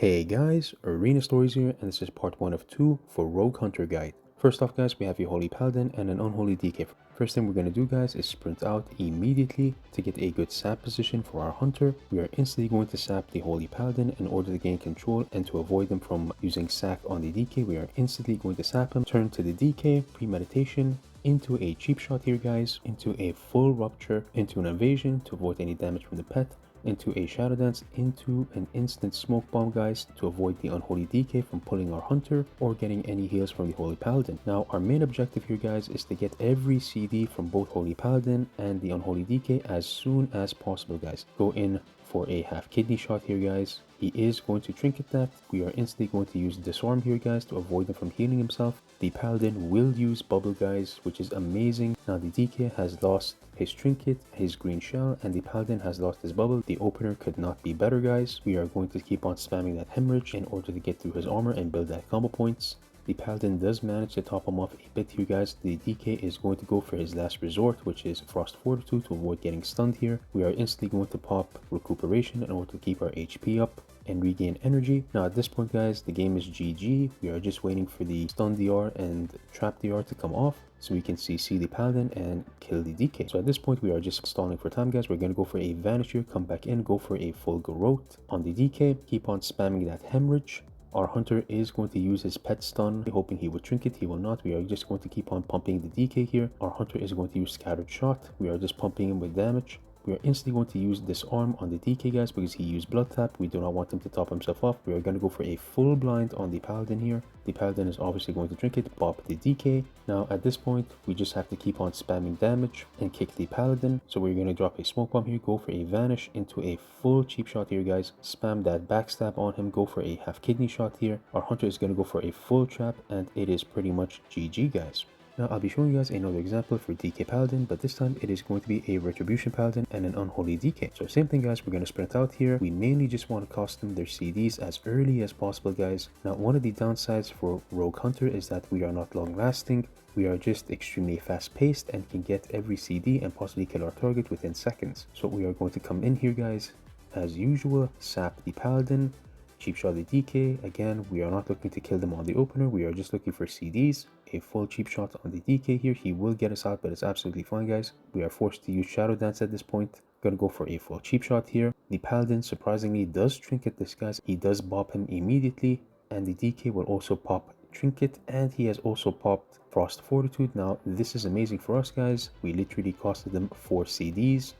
Hey guys, Arena Stories here, and this is part 1 of 2 for Rogue Hunter Guide. First off guys, we have a Holy Paladin and an Unholy DK. First thing we're going to do guys is sprint out immediately to get a good sap position for our Hunter. We are instantly going to sap the Holy Paladin in order to gain control and to avoid them from using sack on the DK. We are instantly going to sap him, turn to the DK, premeditation, into a cheap shot here guys, into a full rupture, into an evasion to avoid any damage from the pet, into a shadow dance, into an instant smoke bomb guys to avoid the unholy DK from pulling our hunter or getting any heals from the holy paladin. Now our main objective here guys is to get every CD from both holy paladin and the unholy DK as soon as possible guys. Go in for a half kidney shot here guys. He is going to trinket that. We are instantly going to use disarm here guys to avoid him from healing himself. The paladin will use bubble guys, which is amazing. Now the DK has lost his trinket, his green shell, and the paladin has lost his bubble. The opener could not be better guys. We are going to keep on spamming that hemorrhage in order to get through his armor and build that combo points. The paladin does manage to top him off a bit here guys. The DK is going to go for his last resort, which is frost fortitude to avoid getting stunned here. We are instantly going to pop recuperation in order to keep our HP up and regain energy. Now at this point guys, the game is GG. We are just waiting for the stun DR and trap DR to come off so we can CC the paladin and kill the DK. So at this point we are just stalling for time guys. We're going to go for a vanish here, come back in, go for a full garrote on the DK, keep on spamming that hemorrhage. Our hunter is going to use his pet stun, hoping he would trinket. He will not. We are just going to keep on pumping the DK here. Our hunter is going to use scattered shot. We are just pumping him with damage. We are instantly going to use disarm on the DK guys because he used blood tap. We do not want him to top himself off. We are going to go for a full blind on the paladin here. The paladin is obviously going to trinket, pop the DK. Now at this point we just have to keep on spamming damage and kick the paladin. So we're going to drop a smoke bomb here, go for a vanish into a full cheap shot here guys. Spam that backstab on him, go for a half kidney shot here. Our hunter is going to go for a full trap and it is pretty much GG guys. Now I'll be showing you guys another example for DK Paladin, but this time it is going to be a Retribution Paladin and an Unholy DK. So same thing guys, we're going to sprint out here. We mainly just want to custom their CDs as early as possible guys. Now one of the downsides for Rogue Hunter is that we are not long lasting. We are just extremely fast paced and can get every CD and possibly kill our target within seconds. So we are going to come in here guys, as usual, sap the Paladin, cheap shot the DK. Again, we are not looking to kill them on the opener, we are just looking for CDs. A full cheap shot on the DK here. He will get us out, but it's absolutely fine guys. We are forced to use shadow dance at this point. Gonna go for a full cheap shot here. The paladin surprisingly does trinket this guys. He does bop him immediately, and the DK will also pop trinket, and he has also popped frost fortitude. Now this is amazing for us guys. We literally costed them 4 CDs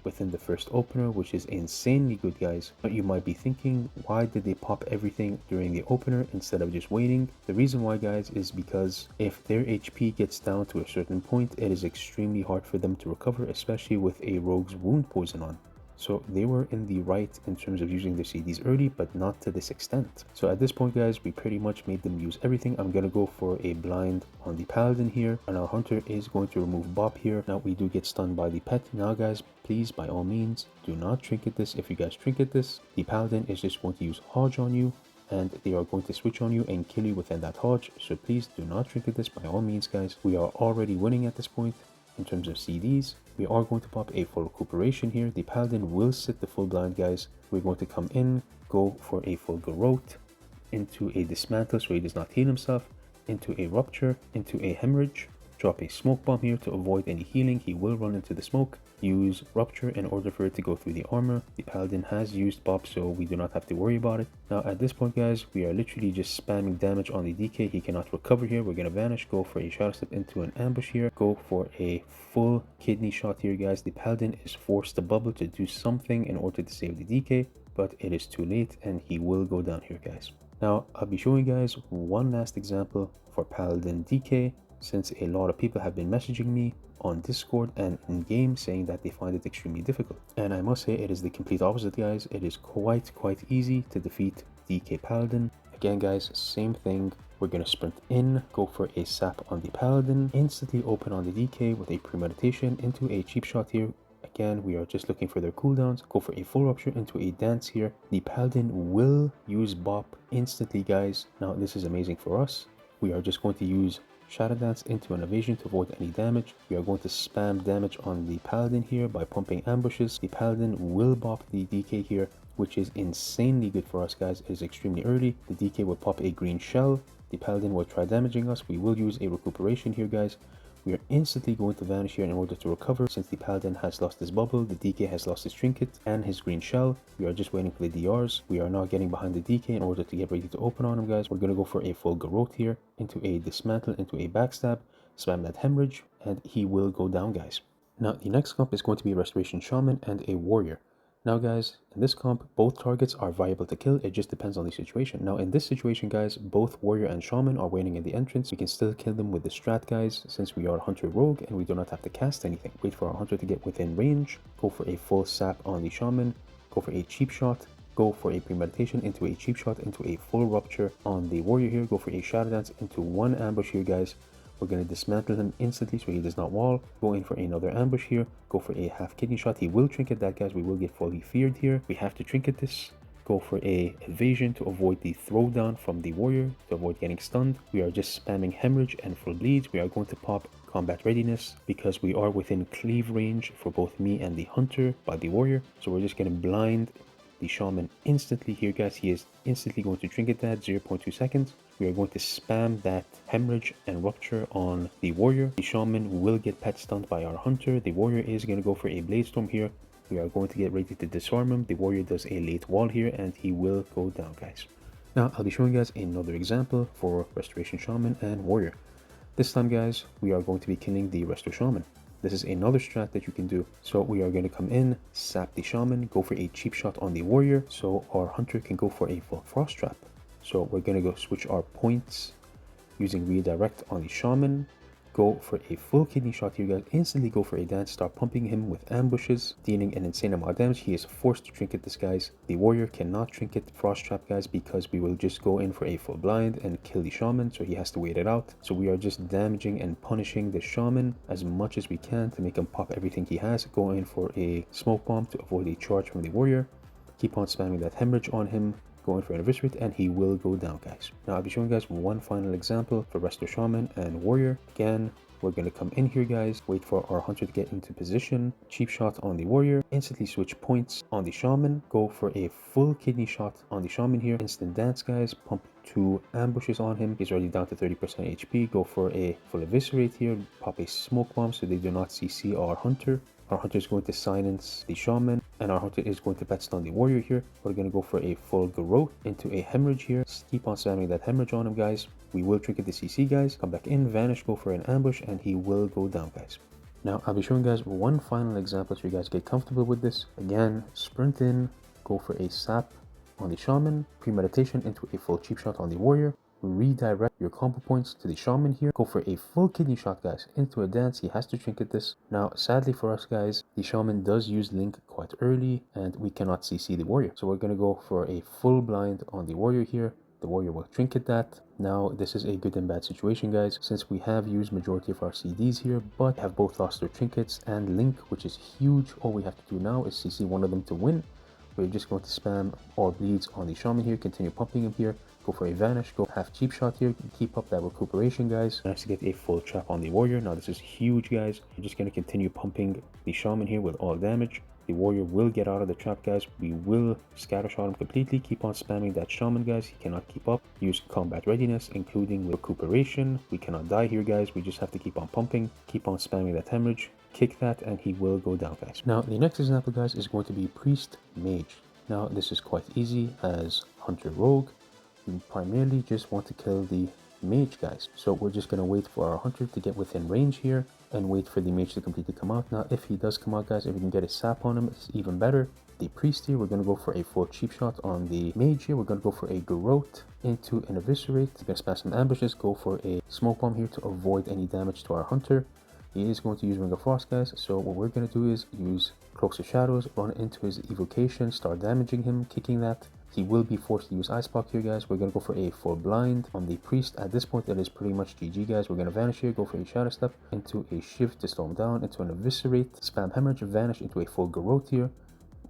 within the first opener, which is insanely good guys. But you might be thinking, why did they pop everything during the opener instead of just waiting? The reason why guys is because if their HP gets down to a certain point, it is extremely hard for them to recover, especially with a rogue's wound poison on. So they were in the right in terms of using their CDs early, but not to this extent. So at this point guys, we pretty much made them use everything. I'm gonna go for a blind on the paladin here, and our hunter is going to remove bop here. Now we do get stunned by the pet. Now guys, please by all means do not trinket this. If you guys trinket this, the paladin is just going to use hodge on you, and they are going to switch on you and kill you within that hodge. So please do not trinket this by all means guys. We are already winning at this point in terms of CDs. We are going to pop a full recuperation here. The paladin will sit the full blind guys. We're going to come in, go for a full garrote, into a dismantle so he does not heal himself, into a rupture, into a hemorrhage, drop a smoke bomb here to avoid any healing. He will run into the smoke, use rupture in order for it to go through the armor. The paladin has used bop, so we do not have to worry about it. Now at this point guys, we are literally just spamming damage on the DK. He cannot recover here. We're gonna vanish, go for a shadow step into an ambush here, go for a full kidney shot here guys. The paladin is forced to bubble to do something in order to save the DK, but it is too late and he will go down here guys. Now I'll be showing you guys one last example for paladin DK, since a lot of people have been messaging me on Discord and in game saying that they find it extremely difficult. And I must say it is the complete opposite guys. It is quite easy to defeat DK Paladin. Again guys, same thing. We're gonna sprint in, go for a sap on the Paladin, instantly open on the DK with a premeditation into a cheap shot here. Again, we are just looking for their cooldowns. Go for a full rupture into a dance here. The Paladin will use bop instantly guys. Now this is amazing for us. We are just going to use shadow dance into an evasion to avoid any damage. We are going to spam damage on the paladin here by pumping ambushes. The paladin will bop the DK here. which is insanely good for us, guys. It is extremely early. The DK will pop a green shell. The paladin will try damaging us. We will use a recuperation here, guys. We are instantly going to vanish here in order to recover. Since the paladin has lost his bubble, the DK has lost his trinket and his green shell. We are just waiting for the DRs. We are now getting behind the DK in order to get ready to open on him, guys. We're going to go for a full garrote here, into a dismantle, into a backstab, spam that hemorrhage, and he will go down, guys. Now, the next comp is going to be Restoration Shaman and a Warrior. Now, guys, in this comp, both targets are viable to kill. It just depends on the situation. Now, in this situation, guys, both Warrior and Shaman are waiting in the entrance. We can still kill them with the strat, guys, since we are Hunter Rogue and we do not have to cast anything. Wait for our Hunter to get within range. Go for a full sap on the Shaman. Go for a cheap shot. Go for a premeditation into a cheap shot into a full rupture on the Warrior here. Go for a shadow dance into one ambush here, guys. We're going to dismantle him instantly so he does not wall. Go in for another ambush here. Go for a half kidney shot. He will trinket that, guys. We will get fully feared here. We have to trinket this. Go for a evasion to avoid the throwdown from the warrior, to avoid getting stunned. We are just spamming hemorrhage and full bleeds. We are going to pop combat readiness because we are within cleave range for both me and the hunter by the warrior. So we're just going to blind the shaman instantly here, guys. He is instantly going to trinket that 0.2 seconds. We are going to spam that hemorrhage and rupture on the warrior. The shaman will get pet stunned by our hunter. The warrior is going to go for a blade storm here. We are going to get ready to disarm him. The warrior does a late wall here and he will go down, guys. Now I'll be showing you guys another example for Restoration Shaman and Warrior. This time, guys, we are going to be killing the Resto Shaman. This is another strat that you can do. So we are going to come in, sap the shaman, go for a cheap shot on the warrior so our hunter can go for a full frost trap. So we're going to go switch our points using redirect on the shaman. Go for a full kidney shot here, guys. Instantly go for a dance, start pumping him with ambushes, dealing an insane amount of damage. He is forced to trinket this, guys. The warrior cannot trinket frost trap, guys, because we will just go in for a full blind and kill the shaman, so he has to wait it out. So we are just damaging and punishing the shaman as much as we can to make him pop everything he has. Go in for a smoke bomb to avoid a charge from the warrior. Keep on spamming that hemorrhage on him. Go in for an eviscerate and he will go down, guys. Now I'll be showing you guys one final example for Resto Shaman and Warrior. Again, we're going to come in here, guys, wait for our hunter to get into position, cheap shot on the warrior, instantly switch points on the shaman, go for a full kidney shot on the shaman here, instant dance, guys, pump 2 ambushes on him. He's already down to 30% HP. Go for a full eviscerate here, pop a smoke bomb so they do not CC our hunter. Our hunter is going to silence the shaman and our hunter is going to pet stun the warrior here. We're going to go for a full garrote into a hemorrhage here. Keep on spamming that hemorrhage on him, guys. We will trinket the CC, guys. Come back in, vanish, go for an ambush, and he will go down, guys. Now, I'll be showing you guys one final example so you guys get comfortable with this. Again, sprint in, go for a sap on the shaman, premeditation into a full cheap shot on the warrior. Redirect your combo points to the shaman here. Go for a full kidney shot, guys, into a dance. He has to trinket this. Now, sadly for us, guys, the shaman does use link quite early and we cannot CC the warrior. So we're going to go for a full blind on the warrior here. The warrior will trinket that. Now, this is a good and bad situation, guys, since we have used majority of our CDs here, but have both lost their trinkets and link, which is huge. All we have to do now is CC one of them to win. We're just going to spam all bleeds on the shaman here, continue pumping him here, go for a vanish, go half cheap shot here, keep up that recuperation, guys. Nice to get a full trap on the warrior. Now this is huge, guys. We're just going to continue pumping the shaman here with all damage. The warrior will get out of the trap, guys. We will scatter shot him completely. Keep on spamming that shaman, guys. He cannot keep up. Use combat readiness, including recuperation. We cannot die here, guys. We just have to keep on pumping. Keep on spamming that hemorrhage. Kick that and he will go down, guys. Now the next example, guys, is going to be priest mage. Now this is quite easy as hunter rogue. We primarily just want to kill the mage, guys. So we're just going to wait for our hunter to get within range here and wait for the mage to completely come out. Now if he does come out, guys, if we can get a sap on him, it's even better. The priest here, we're going to go for a full cheap shot on the mage here. We're going to go for a garrote into an eviscerate. We're going to spam some ambushes, go for a smoke bomb here to avoid any damage to our hunter. He is going to use Ring of Frost, guys, so what we're going to do is use Cloaks of Shadows, run into his evocation, start damaging him, kicking that. He will be forced to use Ice Block here, guys. We're going to go for a full blind on the priest. At this point, that is pretty much GG, guys. We're going to vanish here, go for a Shadow Step into a Shift to slow him down, into an Eviscerate, spam Hemorrhage, vanish into a full Garrote here.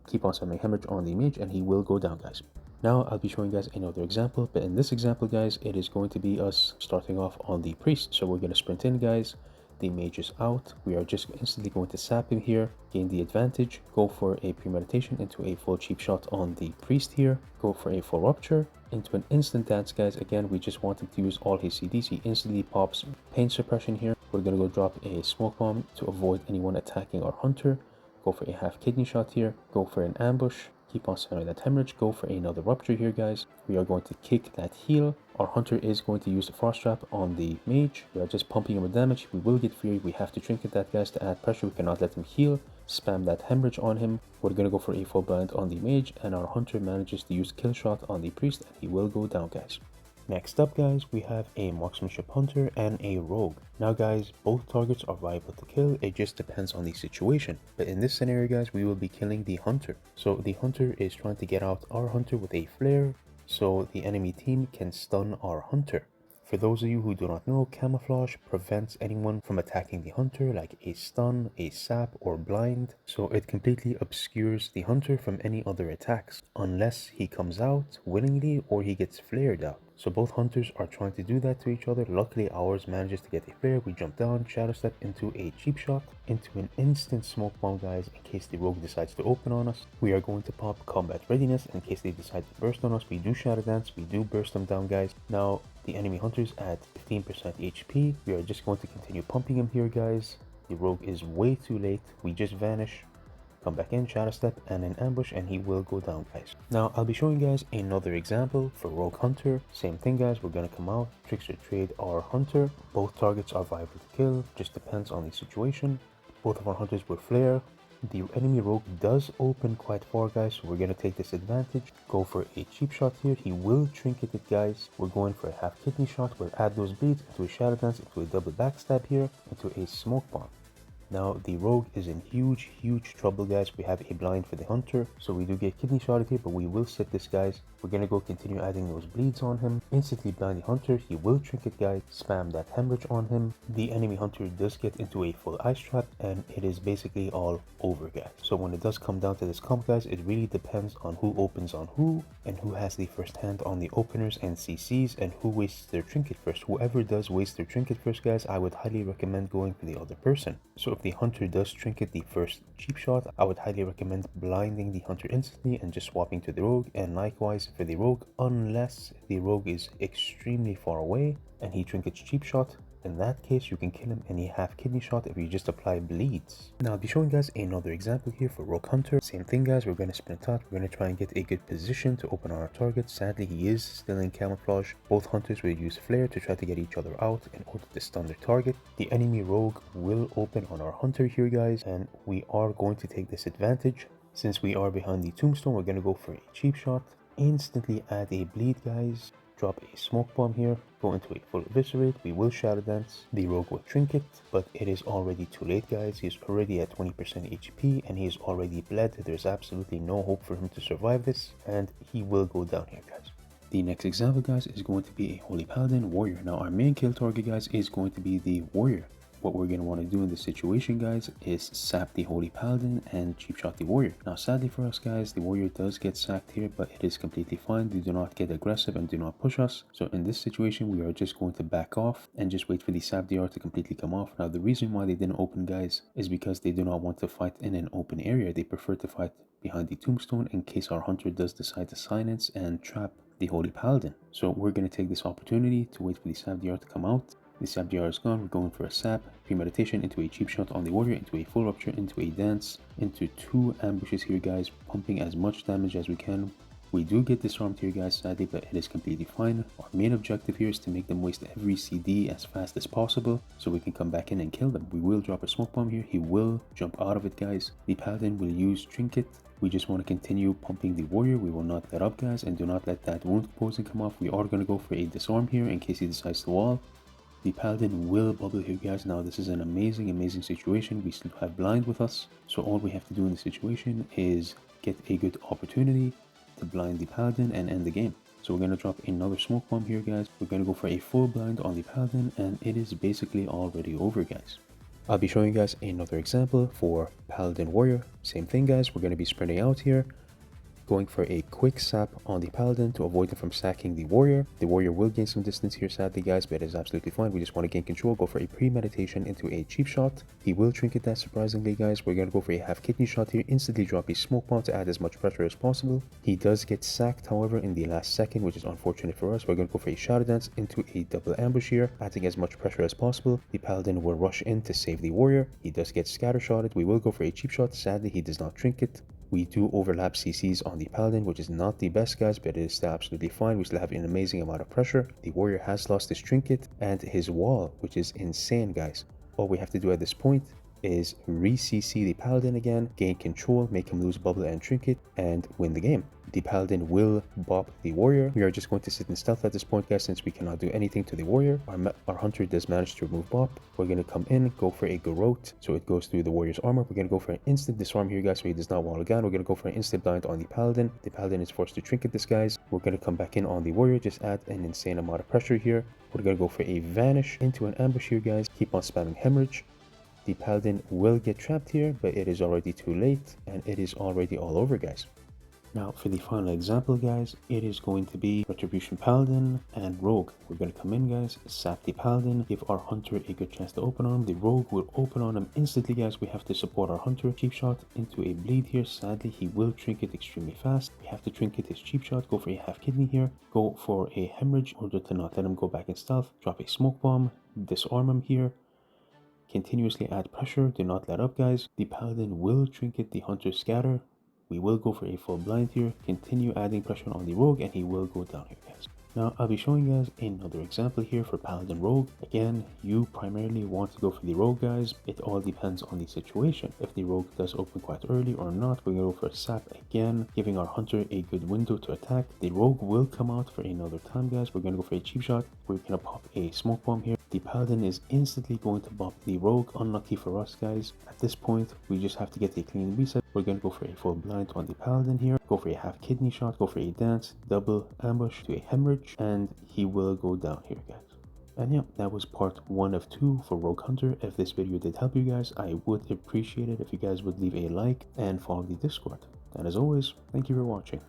Keep on spamming Hemorrhage on the mage, and he will go down, guys. Now, I'll be showing you guys another example, but in this example, guys, it is going to be us starting off on the priest. So we're going to sprint in, guys. the mage is out. We are just instantly going to sap him here, gain the advantage, go for a premeditation into a full cheap shot on the priest here, go for a full rupture, into an instant dance, guys. Again, we just wanted to use all his CDs. He instantly pops pain suppression here. We're gonna go drop a smoke bomb to avoid anyone attacking our hunter. Go for a half kidney shot here, go for an ambush, keep on spamming that hemorrhage, go for another rupture here, guys. We are going to kick that heal. Our hunter is going to use the frost trap on the mage. We are just pumping him with damage. We will get free. We have to trinket that, guys, to add pressure. We cannot let him heal. Spam that hemorrhage on him. We're gonna go for a full blind on the mage, and our hunter manages to use kill shot on the priest, and he will go down, guys. Next up, guys, we have a marksmanship hunter and a rogue. Now, guys, both targets are viable to kill. It just depends on the situation. But in this scenario, guys, we will be killing the hunter. So the hunter is trying to get out our hunter with a flare, so the enemy team can stun our hunter. For those of you who do not know, camouflage prevents anyone from attacking the hunter, like a stun, a sap, or blind. So it completely obscures the hunter from any other attacks, unless he comes out willingly or he gets flared out. So both hunters are trying to do that to each other. Luckily, ours manages to get a flare. We jump down, shadow step into a cheap shot, into an instant smoke bomb, guys, in case the rogue decides to open on us. We are going to pop combat readiness in case they decide to burst on us. We do shadow dance, we do burst them down, guys. Now, the enemy hunters at 15% HP. We are just going to continue pumping him here, guys. The rogue is way too late. We just vanish, come back in, shadow step, and an ambush, and he will go down, guys. Now, I'll be showing you guys another example for rogue hunter. Same thing, guys. We're gonna come out, trickster trade our hunter. Both targets are viable to kill, just depends on the situation. Both of our hunters will flare. The enemy rogue does open quite far, guys, so we're going to take this advantage. Go for a cheap shot here. He will trinket it, guys. We're going for a half kidney shot. We'll add those bleeds into a shadow dance, into a double backstab here, into a smoke bomb. Now, the rogue is in huge trouble, guys. We have a blind for the hunter, so we do get kidney shotted here, but we will sit this, guys. We're gonna go continue adding those bleeds on him. Instantly blind the hunter. He will trinket, guys. Spam that hemorrhage on him. The enemy hunter does get into a full ice trap, and it is basically all over, guys. So when it does come down to this comp, guys, it really depends on who opens on who, and who has the first hand on the openers and CCs, and who wastes their trinket first. Whoever does waste their trinket first, guys, I would highly recommend going for the other person. So if the hunter does trinket the first cheap shot, I would highly recommend blinding the hunter instantly and just swapping to the rogue, and likewise for the rogue, unless the rogue is extremely far away and he trinkets cheap shot. In that case, you can kill him any half kidney shot if you just apply bleeds. Now, I'll be showing guys another example here for rogue hunter. Same thing, guys. We're going to sprint out. We're going to try and get a good position to open on our target. Sadly, he is still in camouflage. Both hunters will use flare to try to get each other out in order to stun their target. The enemy rogue will open on our hunter here, guys, and we are going to take this advantage. Since we are behind the tombstone, we're going to go for a cheap shot. Instantly add a bleed, guys. Drop a smoke bomb here, go into a full eviscerate. We will shadow dance the rogue with trinket, but it is already too late, guys. He's already at 20% HP and he is already bled. There's absolutely no hope for him to survive this, and he will go down here, guys. The next example, guys, is going to be a holy paladin warrior. Now, our main kill target, guys, is going to be the warrior. What we're going to want to do in this situation, guys, is sap the holy paladin and cheap shot the warrior. Now, sadly for us, guys, the warrior does get sacked here, but it is completely fine. They do not get aggressive and do not push us. So in this situation, we are just going to back off and just wait for the sap DR to completely come off. Now, the reason why they didn't open, guys, is because they do not want to fight in an open area. They prefer to fight behind the tombstone in case our hunter does decide to silence and trap the holy paladin. So we're going to take this opportunity to wait for the sap DR to come out. The sap DR is gone. We're going for a sap, premeditation into a cheap shot on the warrior, into a full rupture, into a dance, into 2 ambushes here, guys, pumping as much damage as we can. We do get disarmed here, guys, sadly, but it is completely fine. Our main objective here is to make them waste every CD as fast as possible so we can come back in and kill them. We will drop a smoke bomb here. He will jump out of it, guys. The paladin will use trinket. We just want to continue pumping the warrior. We will not let up, guys, and do not let that wound composing come off. We are going to go for a disarm here in case he decides to wall. The paladin will bubble here, guys. Now, this is an amazing situation. We still have blind with us, so all we have to do in this situation is get a good opportunity to blind the paladin and end the game. So we're going to drop another smoke bomb here, guys. We're going to go for a full blind on the paladin, and it is basically already over, guys. I'll be showing you guys another example for paladin warrior. Same thing, guys. We're going to be sprinting out here. going for a quick sap on the paladin to avoid him from sacking the warrior. The warrior will gain some distance here sadly guys, but it is absolutely fine. We just want to gain control, go for a premeditation into a cheap shot. He will trinket that surprisingly guys. We're going to go for a half kidney shot here, instantly drop a smoke bomb to add as much pressure as possible. He does get sacked however in the last second, which is unfortunate for us. We're going to go for a shadow dance into a double ambush here, adding as much pressure as possible. The paladin will rush in to save the warrior. He does get scattershotted. We will go for a cheap shot. Sadly he does not trinket. We do overlap CCs on the paladin, which is not the best guys, but it is still absolutely fine. We still have an amazing amount of pressure. The warrior has lost his trinket and his wall, which is insane guys. All we have to do at this point is re-CC the paladin again, gain control, make him lose bubble and trinket, and win the game. The paladin will bop the warrior. We are just going to sit in stealth at this point guys, since we cannot do anything to the warrior. Our hunter does manage to remove bop. We're going to come in, go for a garrote, so it goes through the warrior's armor. We're going to go for an instant disarm here guys, so he does not wall again. We're going to go for an instant blind on the paladin. The paladin is forced to trinket this guys. We're going to come back in on the warrior, just add an insane amount of pressure here. We're going to go for a vanish into an ambush here guys, keep on spamming hemorrhage. The paladin will get trapped here, but it is already too late and it is already all over guys. Now for the final example guys, it is going to be Retribution Paladin and Rogue. We're going to come in guys, sap the Paladin, give our Hunter a good chance to open on him. The Rogue will open on him instantly guys. We have to support our Hunter. Cheap shot into a bleed here. Sadly he will trinket extremely fast. We have to trinket his cheap shot, go for a half kidney here, go for a hemorrhage in order to not let him go back in stealth, drop a smoke bomb, disarm him here. Continuously add pressure, do not let up guys. The paladin will trinket the hunter scatter. We will go for a full blind here, continue adding pressure on the rogue, and he will go down here guys. Now I'll be showing you guys another example here for paladin rogue. Again, you primarily want to go for the rogue guys. It all depends on the situation. If the rogue does open quite early or not, we're gonna go for a sap again, giving our hunter a good window to attack. The rogue will come out for another time guys. We're gonna go for a cheap shot. We're gonna pop a smoke bomb here. The paladin is instantly going to bop the rogue. Unlucky for us guys. At this point we just have to get a clean reset. We're going to go for a full blind on the paladin here, go for a half kidney shot, go for a dance, double ambush to a hemorrhage, and he will go down here guys. And yeah, that was part 1 of 2 for Rogue Hunter. If this video did help you guys, I would appreciate it if you guys would leave a like and follow the Discord. And as always, thank you for watching.